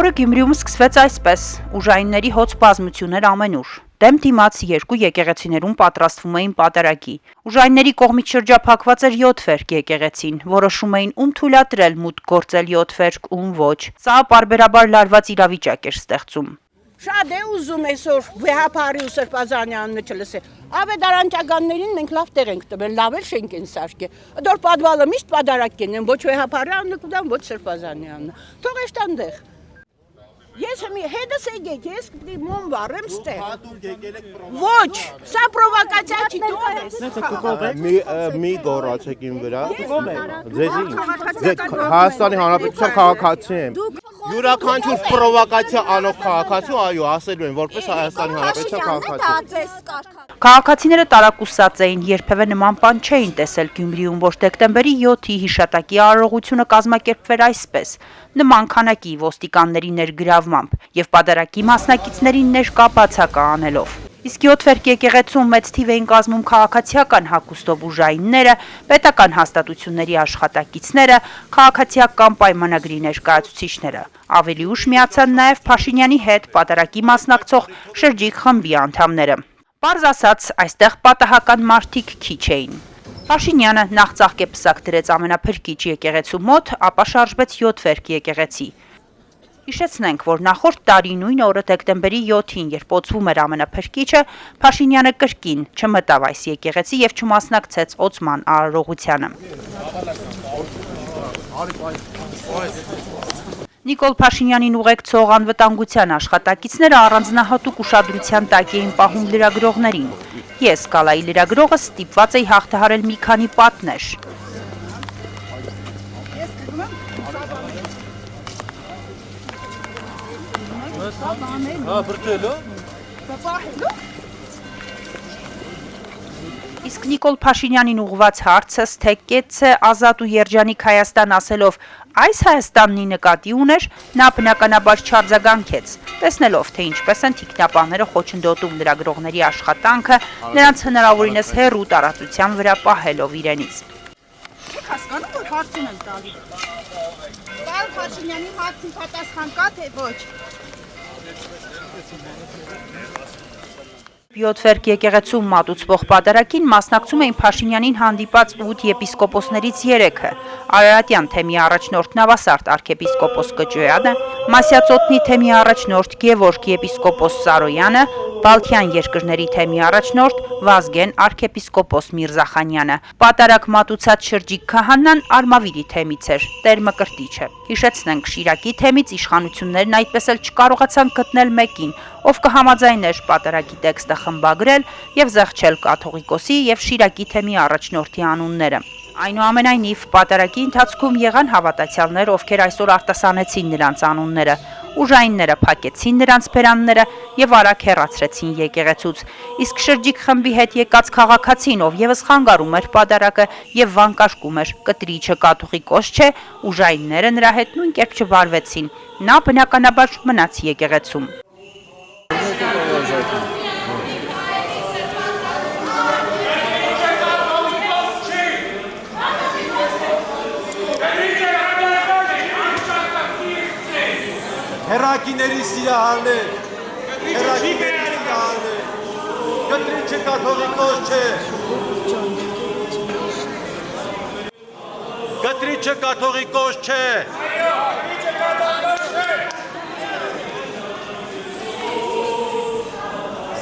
Օրը Գյումրիում սկսվեց այսպես. ուժայինների հոծ բազմություններ ամենուր։ Դեմ դիմաց երկու եկեղեցիներում պատրաստվում էին պատարագի։ Ուժայինների կողմից շրջափակված էր 7 վերք եկեղեցին, որոշում էին ում թույլատրել մուտք գործել 7 վերք, ում ոչ։ Սա պարբերաբար լարված իրավիճակ էր ստեղծում։ Շատ է ուզում այսօր վեհապարի ու Սրբազանյանն չլսել։ Ավետարանչականներին մենք լավ տեղ ենք տվել, լավ էլ շենք են սարքել։ Դոր պատվալը միշտ պատարակ կենեն, ոչ վեհապարյանը կդան, ոչ Սրբազանյանը։ Թող էստանդեղ։ Ես հետս եկեք, ես պիտի մոմ վառեմ ստեղ։ Ոչ, սա պրովոկացիա չի թողես։ Մի գոռացեք իմ վրա։ Ձեզ Հայաստանի Հանրապետության քաղաքացի եմ։ Յուրաքանչյուր պրովոկացիա անող քաղաքացու, այո, ասելու են, որպես Հայաստանի Հանրապետության քաղաքացի։ Քաղաքացիները տարակուսած էին, երբևէ նման բան չէին տեսել Գյումրիում, որ դեկտեմբերի 7-ի հիշատակի արարողությունը կազմակերպվեր այսպես, նման քանակի ոստիկանների ներգրավմամբ եւ պատարագի մասնակիցներին ներկա բացակա անելով։ Իսկ 7 վերք եկեղեցում մեծ թիվ էին կազմում քաղաքացիական հագուստով ուժայինները, պետական հաստատությունների աշխատակիցները, քաղաքացիական պայմանագրի ներկայացուցիչները։ Ավելի ուշ միացան նաև Փաշինյանի հետ պատարագի մասնակցող շրջիկ խմբի անդամները։ Պարզ ասած, այստեղ պատահական մարդիկ քիչ էին։ Փաշինյանը նախ ծաղկեպսակ դրեց ամենափրկիչ եկեղեցու մոտ, ապա շարժվեց 7 վերք եկեղեցի։ Հիշեցնենք, որ նախորդ տարի նույն օրը դեկտեմբերի 7-ին, երբ օծվում էր ամենափրկիչը, Փաշինյանը կրկին չմտավ այս եկեղեցի եւ չմասնակցեց օծման արարողությանը։ Նիկոլ Փաշինյանին ուղեկցող անվտանգության աշխատակիցները առանձնահատուկ ուշադրության տակ էին պահում լրագրողներին։ Ես, Կալայի լրագրողը, ստիպված էի հաղթահարել մի քանի պատնեշ։ Իսկ Նիկոլ Փաշինյանին ուղղված հարցս, թե կեց է ազատ ու երջանիկ Հայաստան ասելով այս Հայաստանն նկատի ուներ, նա բնականաբար չարձագանքեց, տեսնելով, թե ինչպես են թիկնապահները խոչընդոտում լրագրողների աշխատանքը, նրանց հնարավորինս հեռու տարածության վրա պահելով իրենից։ Եք հասկանում, որ հարցին եմ տալի։ Պարոն Փաշինյանի հարցին պատասխան կա, թե ոչ։ 7 վերք եկեղեցում մատուցվող պատարագին մասնակցում էին Փաշինյանին հանդիպած 8 եպիսկոպոսներից 3-ը, Արարատյան թեմի առաջնորդ Նավասարդ արքեպիսկոպոս Կճոյանը, Մասյացոտնի թեմի առաջնորդ Գևորգ եպիսկոպոս Սարոյանը, Բալթյան երկրների թեմի առաջնորդ Վազգեն արքեպիսկոպոս Միրզախանյանը։ Պատարագ մատուցած շրջիկ քահանան Արմավիրի թեմից էր, Տեր Մկրտիչը։ Հիշեցնենք, Շիրակի թեմից իշխանություններն այդպես էլ չկարողացան գտնել մեկին, ով կհամաձայներ պատարագի տեքստը խմբագրել եւ զեղչել կաթողիկոսի եւ Շիրակի թեմի առաջնորդի անունները։ Այնուամենայնիվ, պատարագի ընթացքում եղան հավատացյալներ, ովքեր այսօր արտասանեցին նրանց անունները, ուժայինները փակեցին նրանց բերանները եւ արագ հեռացրեցին եկեղեցուց, իսկ շրջիկ խմբի հետ եկած քաղաքացին, ով եւս խանգարում էր պատարագը եւ վանկարկում էր կտրիչը կաթողիկոս չէ, ուժայինները նրա հետ նույն կերպ չվարվեցին, նա բնականաբար մնաց եկեղեցում։ Հերակիների սիրահարներ, հերակիների սիրահարներ, կտրիչը կաթողիկոս չէ, կտրիչը կաթողիկոս չէ,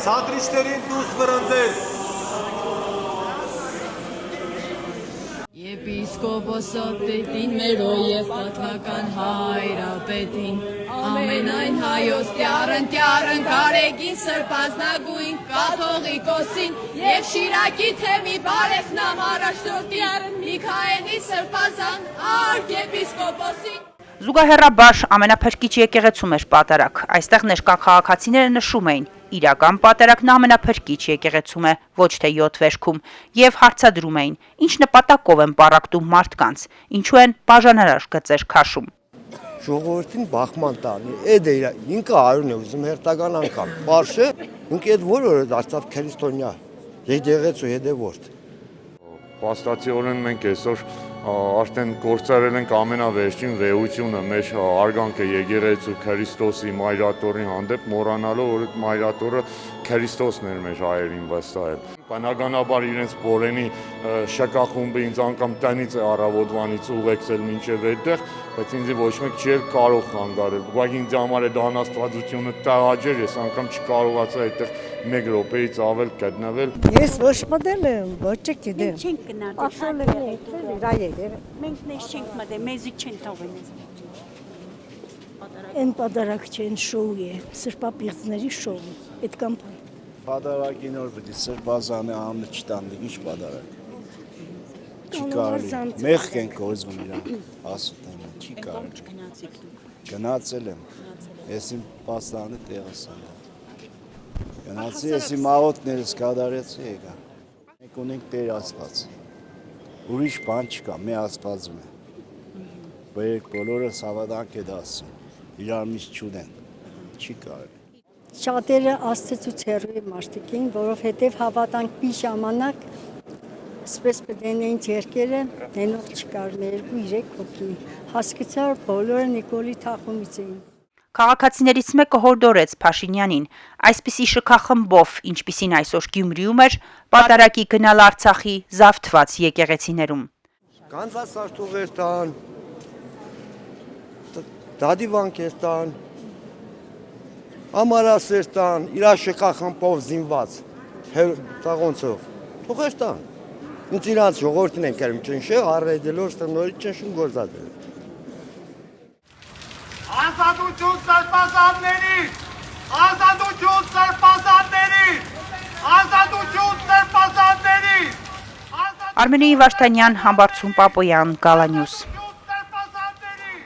սանտրիստերին դուս վրընդել, Եպիսկոպոսապետին մերո և պատվական հայրապետին, ամենայն հայոց տյարն կարեգին սրպազնագույն կաթողիկոսին և Շիրակի թեմի բարեխնամ առաջնորդին Միքայելի սրպազան արքեպիսկոպոսին։ Զուգահեռաբար ամենափրկիչ եկեղեցում էր պատարագ, այստեղ ներկա քաղաքացիները նշում էին, իրական պատարագն ամենափրկիչ եկեղեցում է, ոչ թե 7 վերքում, եւ հարցադրում էին, ինչ նպատակով են պառակտում մարդկանց, ինչու են բաժանարար գծեր քաշում։ Ժողովրդին բախման տալի, էդ է ինքը արուն է ուզում հերթական անգամ, պարշե, ինքը էդ որ որ դարձավ քրիստոնյա, եկեղեցու հետևորդ։ Փաստացիորեն մենք այսօր արդեն գործարել ենք ամենավերջին վեհությունը մեր արգանքը եկեղեցու Քրիստոսի մայրատորի հանդեպ, մոռանալով որ այդ մայրատորը Քրիստոսն էր մեր հայերին վստահել։ Բնականաբար իրենց բոլենի շքախումբը ինձ անգամ տնից է առավոտվանից ուղեկցել մինչև այդտեղ, բայց ինձ ոչ մեկ չի կարող խանգարել։ Բայց ինձ համար է դա անաստվածությունը տաղաջեր, ես անգամ չկարողացա այդտեղ 1 րոպեից ավել գտնվել։ Ես ոչ մտել եմ, ոչ չգիտեմ։ Չենք գնալ։ Ասել եմ իրա եկել։ Մենք մեզ չենք մտել, մեզի չեն թողել։ Են պատարակ չեն շոու է, սրբապիղծների շոու։ Այդ կամ Պատարակին որ պիտի սրբազանը ամը չտանდი, ինչ պատարակ։ Չի կարելի։ Մեղք են կորզվում իրան, ասում եմ, չի կարելի։ Գնացել եմ։ Ես իմ պաստանը տեղս անդա։ Գնացի, ես իմ աղոտներս կադարեցի եկա։ Մենք ունենք Տեր Աստված։ Ուրիշ բան չկա, մի Աստվածում է։ Բերեք բոլորը սավադանք է դասում։ Իրար միշտ չունեն։ Չի կարելի։ Շատերը աստծուց հեռու մարդիկ էին, որովհետև հավատանքի ժամանակ սպես պդենեին երկերը դենող չկար 2-3 հոգի։ Հասկացա, որ բոլորը Նիկոլի թախումից էին։ Քաղաքացիներից մեկը հորդորեց Փաշինյանին այսպիսի շքախմբով, ինչպիսին այսօր Գյումրիում էր, պատարակի գնալ Արցախի զավթված եկեղեցիներում։ Կանցած սարթուղեր տան, դադիվանքեր տան, ամարասեր տան, իրա շքախմբով զինված, տաղոնցով, թողեր տան։ Ինձ իրանց ժողովրդին են կերմ ճնշել, առեդելով ստնորի ճնշում գործադել։ Ազատություն սրբազանների! Ազատություն սրբազանների! Ազատություն սրբազանների! Արմենի Վարդանյան, Համբարձում Պապոյան, Գալանյուս։